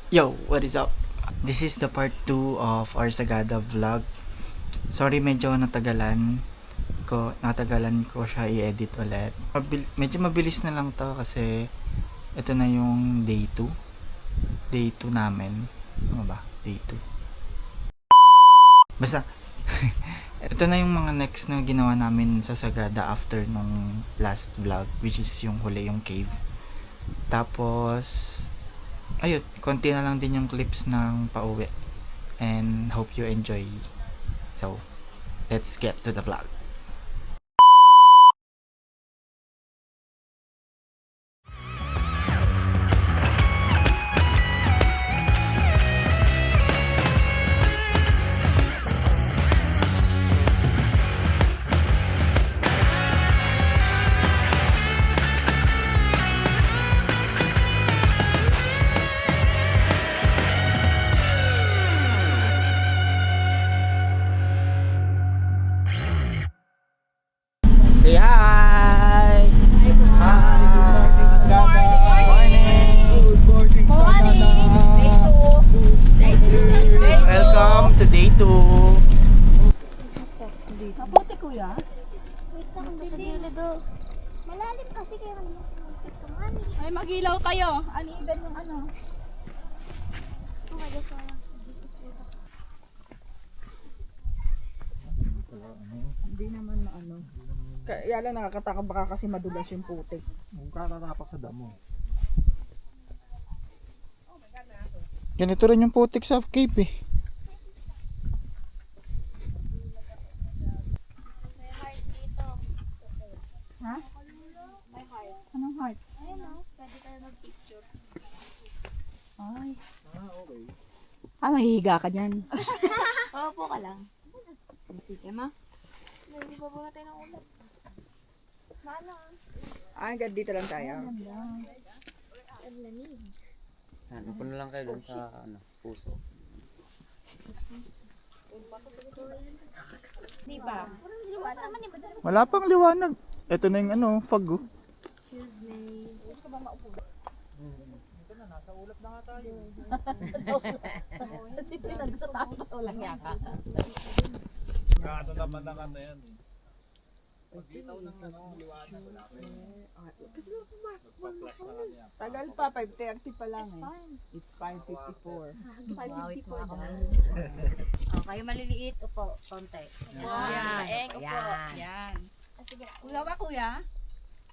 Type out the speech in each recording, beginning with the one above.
Yo, what is up? This is the part 2 of our Sagada vlog. Sorry, medyo natagalan ko siya i-edit ulit. Medyo mabilis na lang to kasi ito na yung day 2. Day 2 namin. Ano ba? Day 2. Basta, ito na yung mga next na ginawa namin sa Sagada after nung last vlog, which is yung huli, yung cave. Tapos, ayun, konti na lang din yung clips ng pauwi. And hope you enjoy. So, let's get to the vlog. Say hi! Welcome to day 2. Mabuti kuya. Wait lang, sabihin do. Malalim kasi kaya kumani. Ay magilaw kayo. Uneven yung ano. Hindi naman maano. Kaya lang nakakatakot baka kasi madulas yung putik. Kung katatapak sa damo. Ganito rin yung putik sa Cape eh. May heart dito. Ha? May heart. Anong heart? Ayun o, pwede tayo mag-picture. Ay. Okay. Mahihiga ka dyan. Paupo ka lang. Sige ma. Hindi pa muna tayo ng ulat. Mana? Hanggang dito lang tayo. Ang lamig. Ano po na lang kayo dun sa puso. Di ba? Liwanag naman eh. Madali. Wala pang liwanag. Ito na yung fog oh. Gaano naman ang ano yan eh. Paglitaw ng liwanag wala pa yun. Magpa-flash na kanya. Tagal pa, 5:30 pa lang eh. Fine. It's 5:54. 5:54 na. Oh, kayo maliliit. Upo, konti. Yan. Upo. Yan. Sige. Kuya ba kuya?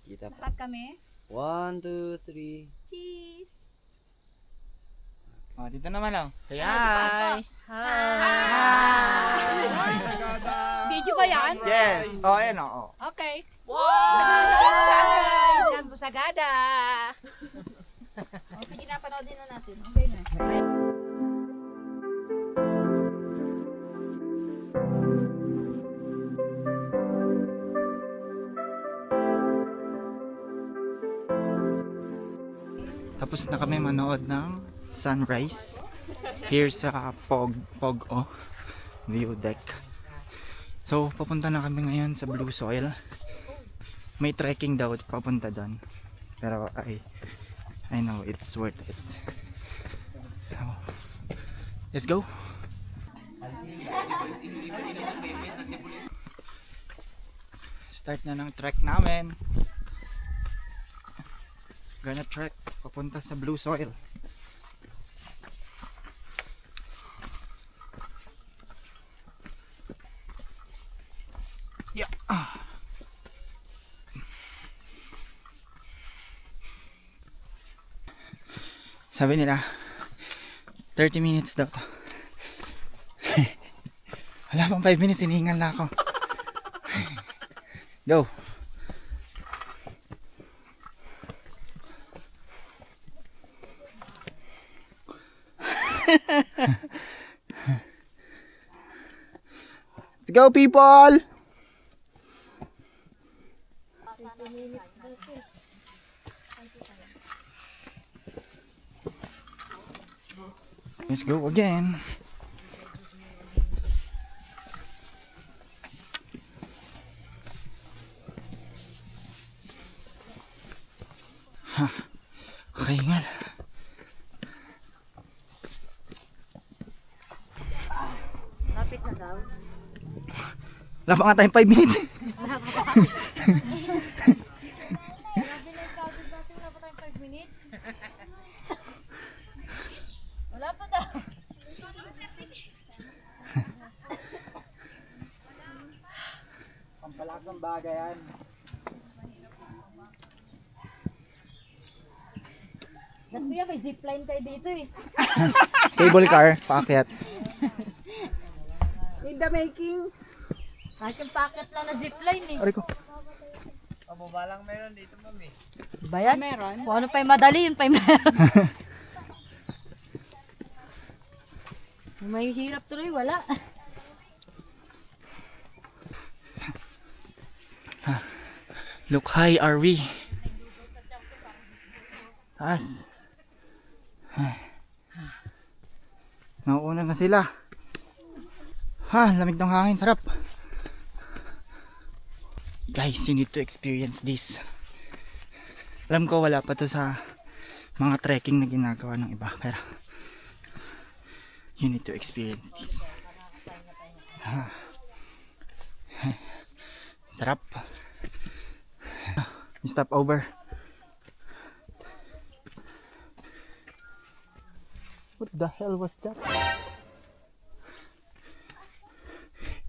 Kita pa. Lahat kami? 1, 2, 3. Cheese. Oh, dito naman lang. Say hi! Ay, Sagada! Video ba yan? Yes! Oh, ayan oh. Okay. San Busagada. Sige na, panoodin na natin. Okay na. Tapos na kami manood ng sunrise here sa Pog-O view deck. So, papunta na kami ngayon sa Blue Soil. May trekking daw papunta doon. Pero I know it's worth it. So, let's go! Start na ng trek namin. Gonna trek papunta sa Blue Soil. Yeah. Sabi nila 30 minutes daw to. Wala pang 5 minutes, hinihingal na ako. Go. Let's go, people! Let's go again. Ha, kaingal. Wala pa nga tayong 5 minutes. Grabe na yung crowded natin. Wala pa tayong 5 minutes. Wala pa daw. Pampalasang bagay yan. Ba't kuya, may zipline kayo dito eh. Cable car, paakyat. In the making. Kahit yung packet lang na zipline eh. Aray ko. Pababa lang meron dito, mami. Bayad? Meron. Kung ano pa yung madali, yun pa yung meron. Yung mahihirap tuloy, wala. Look high, are we? Taas. Nauuna na sila. Ha, lamig ng hangin, sarap. Guys, you need to experience this. Alam ko wala pa to sa mga trekking na ginagawa ng iba, pero you need to experience this. Ha. Sarap. Stop over. What the hell was that?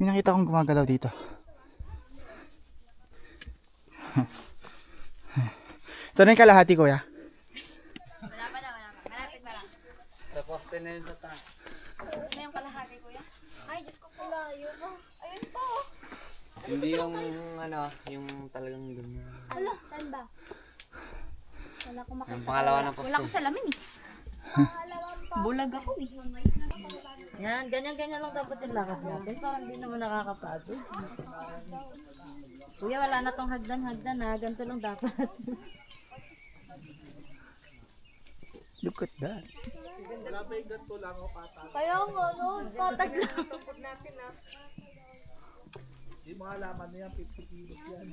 May nakita akong gumagalaw dito. Ito na yung kalahati, kuya. Wala pa. Malapit pa lang. Sa poste na yun sa taas. Ano yung kalahati, kuya? Ay, Diyos ko pala. Ayun po. Hindi yung yung talagang ganyan. Ala, saan ba? Wala ko makita. Yung pangalawa ng poste. Wala ko salamin eh. Bulag ako eh. Yan, ganyan-ganyan lang dapat yung lakad natin. Parang hindi naman nakakapagod. Kuya, wala na tong hagdan ha. Ganito lang dapat. Look at that. Kaya nga, no? Patag lang. Yung mga laman na yan, 50 kilos yan.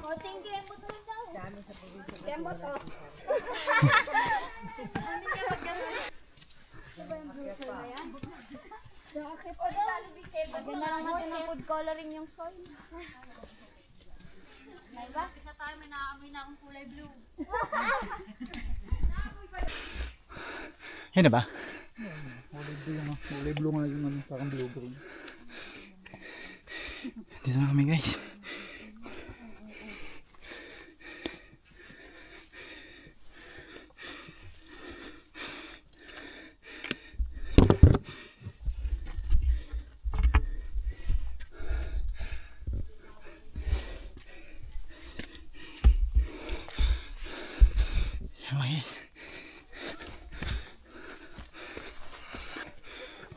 Konting kembot lang daw. Kembot oh. Lagyan na lang natin ng food coloring yung soil. May ba? Kita tayo, may nakaamoy na akong kulay blue. Yan na ba? Kulay blue nga yung ano, parang blue green. Dito na kami, guys. Yan, guys.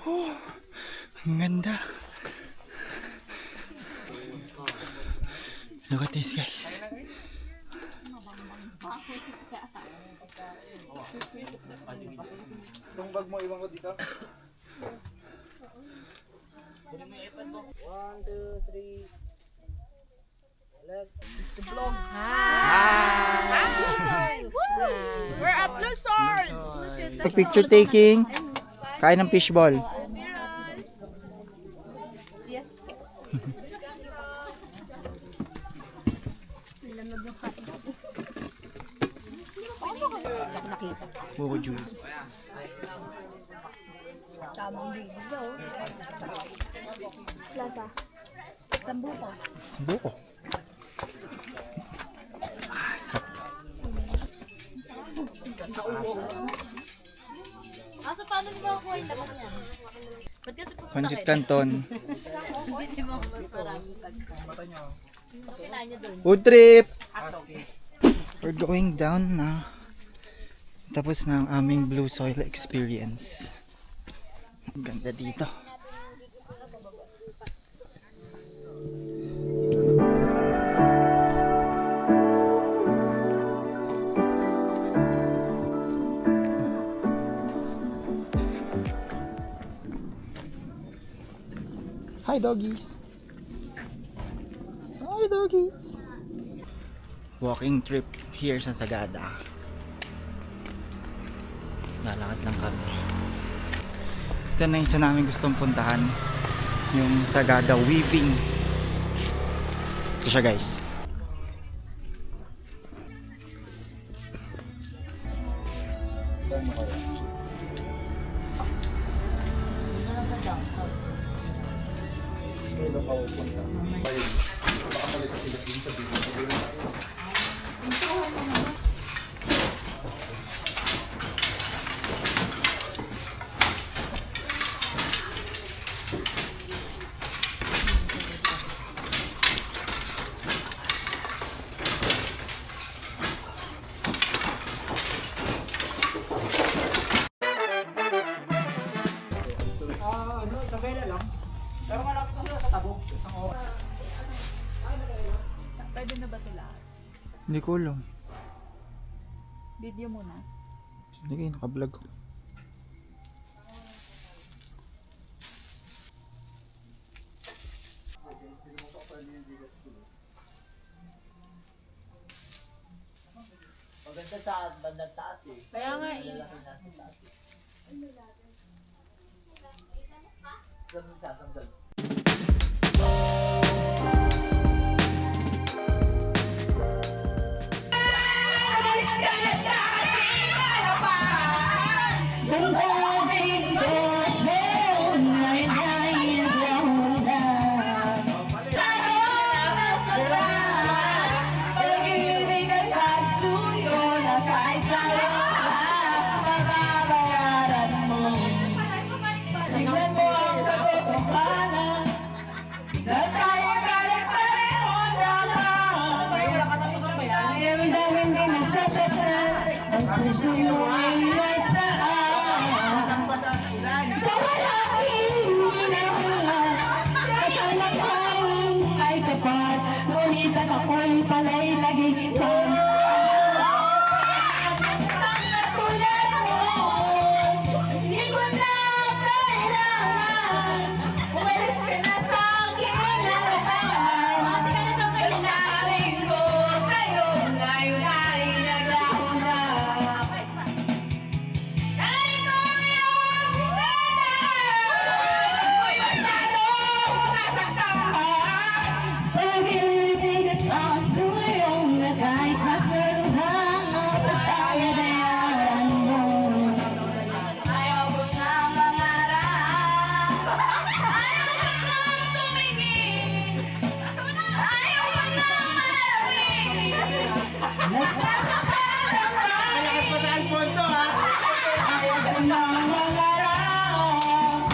Oh, ang ganda. Look at this, guys. Itong bag mo, iwan ko dito. 1, 2, 3. We're at Luzon! So, picture taking. Kain ng fishball. Buko juice. Sambuko. Ah, sarap. So paano niyo makukuha yung laman yan? Ba't kasi pupunta Pancit kayo? Canton. Hindi niyo makukuha maraming pagkain. Kinain niyo doon. Food trip! We're going down na. Tapos na ang aming blue soil experience. Ang ganda dito. Hi doggies. Hi doggies. Walking trip here sa Sagada. Lalakad lang kami. Ito na isa namin gustong puntahan. Yung Sagada Weaving. Ito siya guys. Pwede na ba sila? Hindi ko alam. Video mo na. Hindi kayo nakablog ko. Maganda sa bandang taas eh. Kaya nga eh. Sasanggal. Ako'y pala'y naging isa. Tulad mo, hindi ko na kailangan. Umalis ka na sa aking harapan. Pagdating ko sa'yo, ngayon ay naglaho na. Kahit mo yung pwede, ako'y masyadong nasaktan. Pag-ibig at suyong na kahit masaluhan pagkayadayaran mo. Ayaw ko na mangarap, ayaw ko na tumingin, ayaw ko na malamig. Nagsasaktan ang malakas pa sa Alfonso ha. Ayaw ko na mangarap,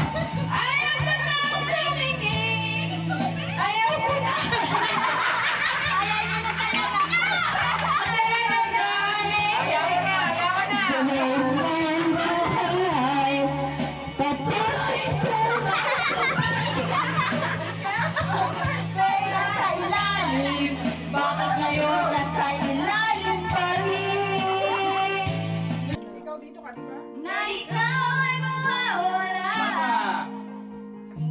ayaw ko na tumingin, ayaw ko na. Bakit ngayon nasa ilalim pa rin? Ikaw dito ka, di ba? Na ikaw ay mawawala.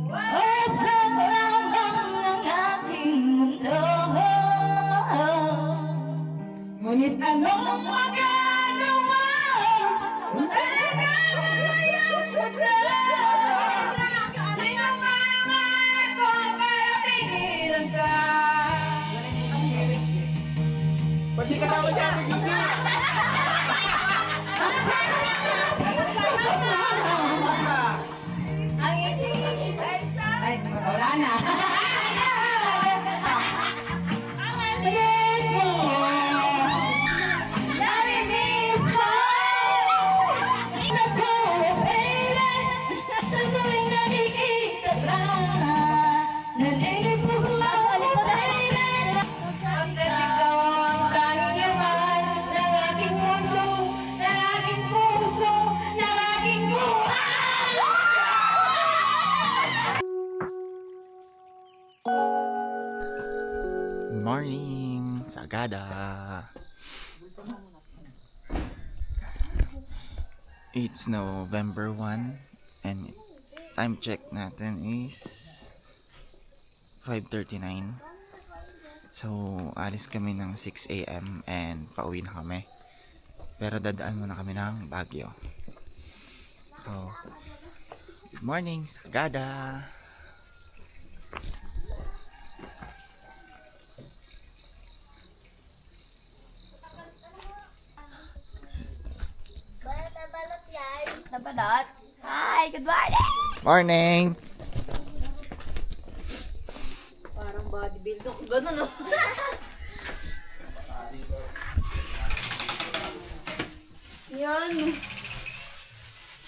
Oras lang lamang ng aking mundo. Ngunit anong magagawa kung talagang ayaw ko na? Sino ba naman ako para pigilan ka? Ba't di kasama sa akin dito? Ang hinihintay sa... Ay, wala na. Ang alit mo, nami-miss mo. Nagpo-operan sa tuwing nakikita ka. Nalilipog ako kailan. Hanggat ikaw ang tanging laman ng aking mundo, ng aking puso, ng aking buhay. Morning, Sagada. It's November 1 and time check natin is 5:39. So, alis kami ng 6 AM and pauwi na kami. Pero dadaan muna kami ng Baguio. So, good morning, Sagada. Nabalot. Hi, good morning! Morning! Parang bodybuilder ko. Ganun, no? Yan.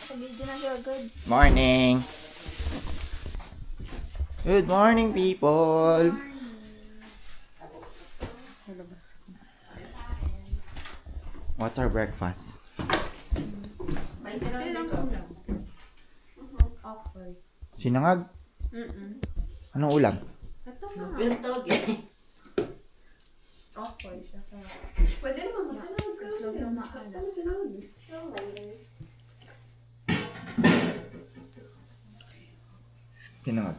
Naka-video na siya agad. Morning! Good morning, people! What's our breakfast? May sinunod ko. Sinangag? Anong ulam? Yung tawag eh. Sinangag.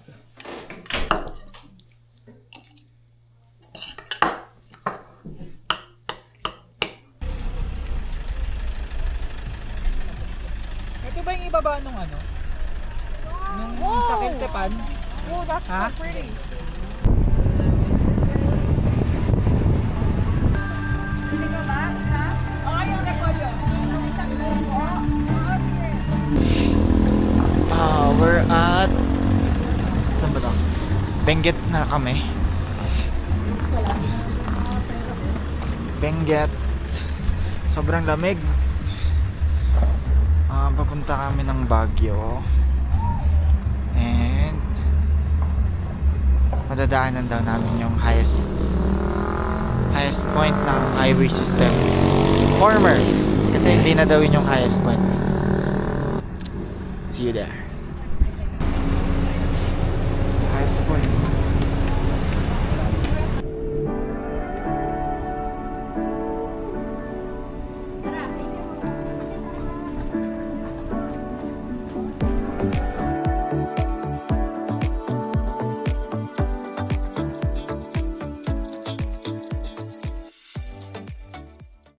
Ito ba yung ibaba nung ano? Nung sa Kiltepan? Oh, that's Ha? so pretty. We're at... Saan ba ito? Benguet na kami. Benguet. Sobrang lamig. Papunta kami ng Baguio. And madadaanan daw namin yung highest point ng highway system. Former. Kasi hindi na daw yun yung highest point. See you there.